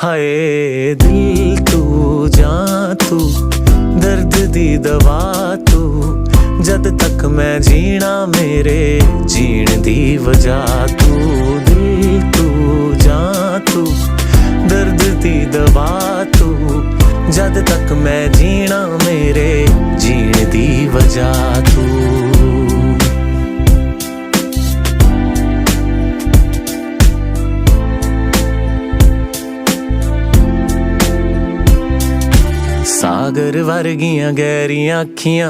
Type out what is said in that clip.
हाय दिल तू जां तू दर्द दी दवा तू जद तक मैं जीना मेरे जीण दी वजह तू दिल तू जां तू दर्द दी दवा तू जद तक मैं जीना मेरे जीण दी वजह तू सागर वर्गियां गहरियां अखियां